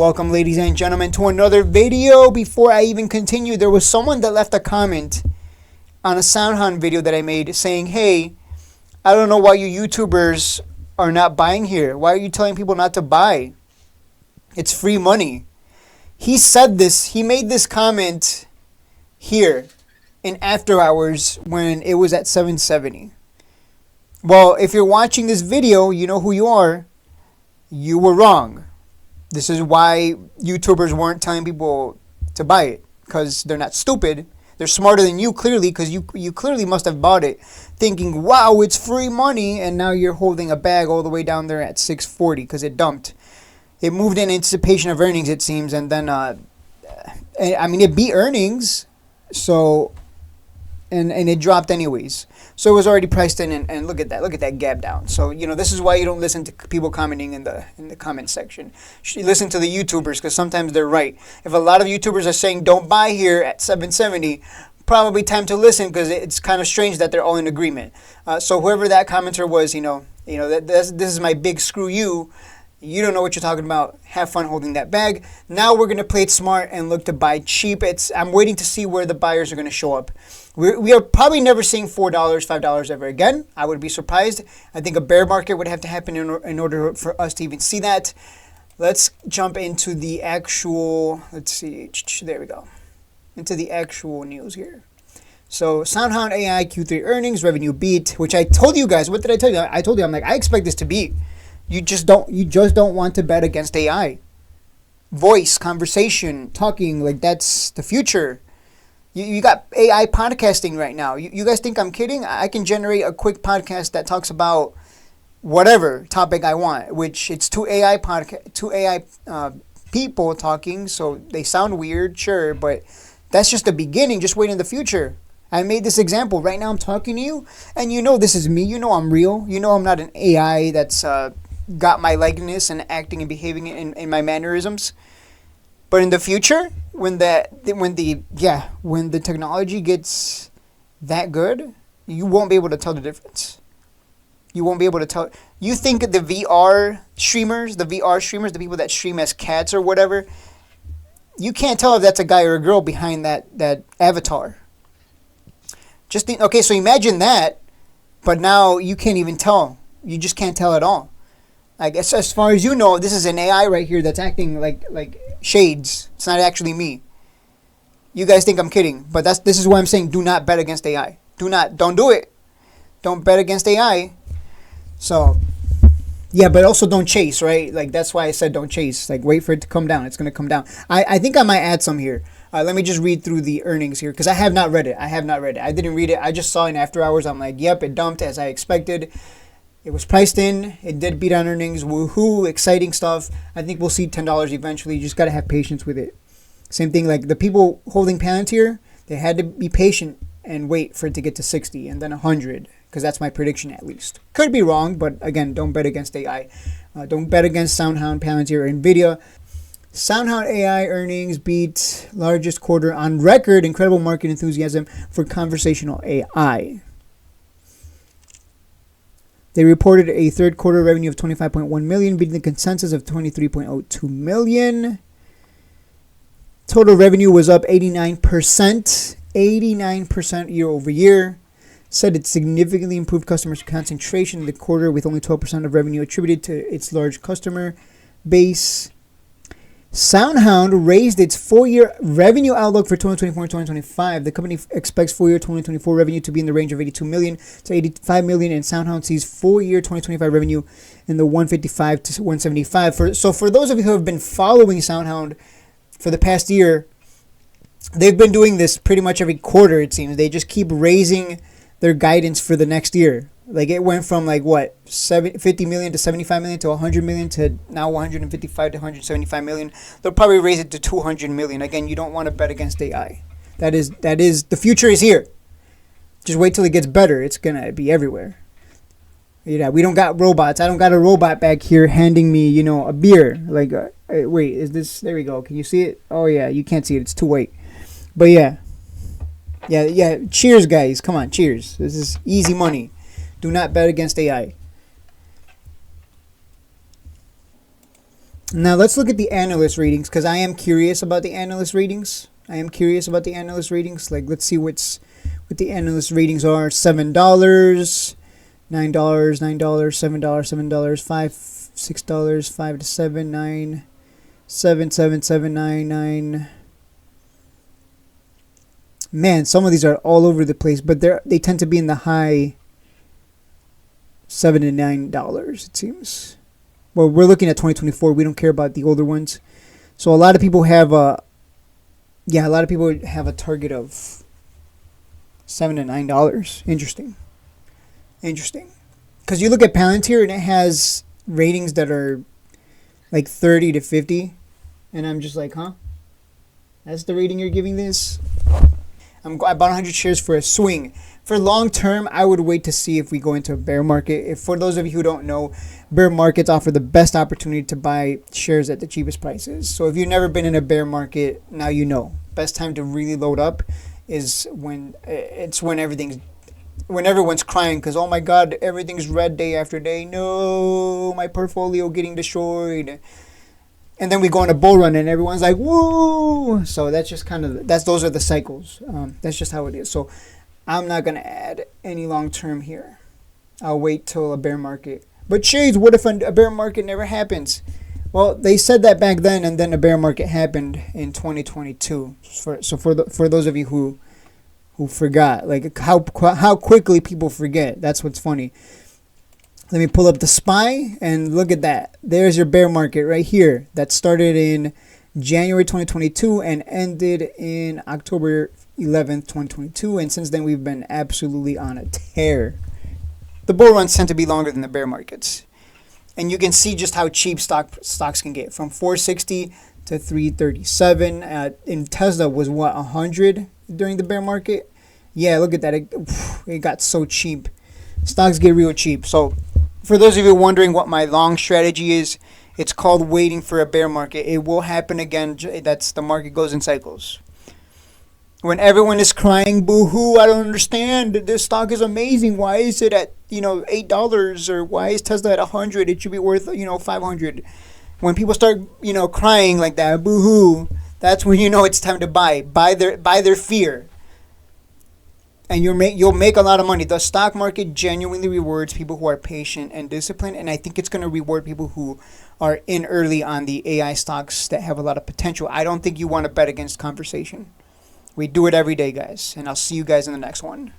Welcome, ladies and gentlemen, to another video. Before I even continue, there was someone that left a comment on a SoundHound video that I made saying, hey, I don't know why you YouTubers are not buying here. Why are you telling people not to buy? It's free money. He said this, he made this comment here in after hours when it was at 770. Well, if you're watching this video, you know who you are. You were wrong. This is why YouTubers weren't telling people to buy it, because they're not stupid. They're smarter than you, clearly, because you clearly must have bought it thinking, wow, it's free money, and now you're holding a bag all the way down there at 640 because it dumped. It moved in anticipation of earnings, it seems, and then, it beat earnings, so, and it dropped anyways. So it was already priced in, and look at that gap down. So, this is why you don't listen to people commenting in the comment section. You listen to the YouTubers, because sometimes they're right. If a lot of YouTubers are saying don't buy here at 770, probably time to listen, because it's kind of strange that they're all in agreement. So whoever that commenter was, this is my big screw you. You don't know what you're talking about. Have fun holding that bag. Now we're going to play it smart and look to buy cheap. I'm waiting to see where the buyers are going to show up. We are probably never seeing $4, $5 ever again. I would be surprised. I think a bear market would have to happen in order for us to even see that. Let's jump into the actual, let's see, there we go. Into the actual news here. So SoundHound AI Q3 earnings, revenue beat, which I told you guys. What did I tell you? I told you, I expect this to beat. You just don't want to bet against AI. Voice, conversation, talking, like that's the future. You got AI podcasting right now. You guys think I'm kidding? I can generate a quick podcast that talks about whatever topic I want, which it's two AI people talking, so they sound weird, sure, but that's just the beginning. Just wait in the future. I made this example. Right now I'm talking to you, and this is me. I'm real. I'm not an AI that's got my likeness and acting and behaving in my mannerisms. But in the future, when the technology gets that good, you won't be able to tell the difference. You won't be able to tell. You think the VR streamers, the people that stream as cats or whatever, you can't tell if that's a guy or a girl behind that avatar. Okay, so imagine that, but now you can't even tell. You just can't tell at all. I guess as far as you know, this is an AI right here that's acting like shades. It's not actually me. You guys think I'm kidding, but this is why I'm saying do not bet against AI. Don't do it. Don't bet against AI. So, yeah, but also don't chase, right? Like that's why I said don't chase. Like wait for it to come down. It's gonna come down. I think I might add some here. Let me just read through the earnings here because I have not read it. I didn't read it. I just saw in after hours. I'm like, yep, it dumped as I expected. It was priced in. It did beat on earnings. Woohoo! Exciting stuff. I think we'll see $10 eventually. You just got to have patience with it. Same thing like the people holding Palantir, they had to be patient and wait for it to get to 60 and then 100 because that's my prediction at least. Could be wrong, but again, don't bet against AI. Don't bet against SoundHound, Palantir, or Nvda. SoundHound AI earnings beat largest quarter on record. Incredible market enthusiasm for conversational AI. They reported a third quarter revenue of $25.1 million, beating the consensus of $23.02 million. Total revenue was up 89% year over year. Said it significantly improved customer concentration in the quarter with only 12% of revenue attributed to its large customer base. SoundHound raised its full-year revenue outlook for 2024 and 2025. The company expects full-year 2024 revenue to be in the range of $82 million to $85 million, and SoundHound sees full-year 2025 revenue in the $155 to $175. So for those of you who have been following SoundHound for the past year, they've been doing this pretty much every quarter, it seems. They just keep raising their guidance for the next year. Like it went from like what 50 million to 75 million to 100 million to now 155 to 175 million. They'll probably raise it to 200 million. Again, you don't want to bet against AI. That is the future is here. Just wait till it gets better. It's gonna be everywhere. Yeah, we don't got robots. I don't got a robot back here handing me, a beer. Like, wait, is this? There we go. Can you see it? Oh yeah, you can't see it. It's too white. But yeah. Cheers, guys. Come on, cheers. This is easy money. Do not bet against AI. Now let's look at the analyst ratings, because I am curious about the analyst ratings. Like, let's see what the analyst ratings are. $7, $9, $9, $7, $7, $5, $6, 5 to 7, 9, 7, 7, 7, 9, 9. Man, some of these are all over the place, but they tend to be in the high $7 to $9, it seems. Well, we're looking at 2024. We don't care about the older ones. So a lot of people have a target of $7 to $9. Interesting. Because you look at Palantir and it has ratings that are like 30 to 50, and I'm just like, huh? That's the rating you're giving this? I bought 100 shares for a swing. For long term, I would wait to see if we go into a bear market. If, for those of you who don't know, bear markets offer the best opportunity to buy shares at the cheapest prices. So if you've never been in a bear market, now you know. Best time to really load up is when everyone's crying because, oh my God, everything's red day after day. No, my portfolio getting destroyed. And then we go on a bull run and everyone's like, woo! So that's just those are the cycles. That's just how it is. So I'm not going to add any long term here. I'll wait till a bear market. But Shades, what if a bear market never happens? Well, they said that back then, and then a bear market happened in 2022. For those of you who forgot, like how quickly people forget. That's what's funny. Let me pull up the SPY and look at that. There's your bear market right here. That started in January 2022 and ended in October 11th, 2022. And since then, we've been absolutely on a tear. The bull runs tend to be longer than the bear markets. And you can see just how cheap stocks can get. From 460 to 337. In Tesla was what, 100 during the bear market? Yeah, look at that. It got so cheap. Stocks get real cheap. So for those of you wondering what my long strategy is, it's called waiting for a bear market. It will happen again. That's the market goes in cycles. When everyone is crying, boo-hoo, I don't understand. This stock is amazing. Why is it at, $8? Or why is Tesla at 100? It should be worth, 500. When people start, crying like that, boo-hoo, that's when you know it's time to buy. Buy their fear. And you'll make a lot of money. The stock market genuinely rewards people who are patient and disciplined, and I think it's going to reward people who are in early on the AI stocks that have a lot of potential. I don't think you want to bet against conversation. We do it every day, guys, and I'll see you guys in the next one.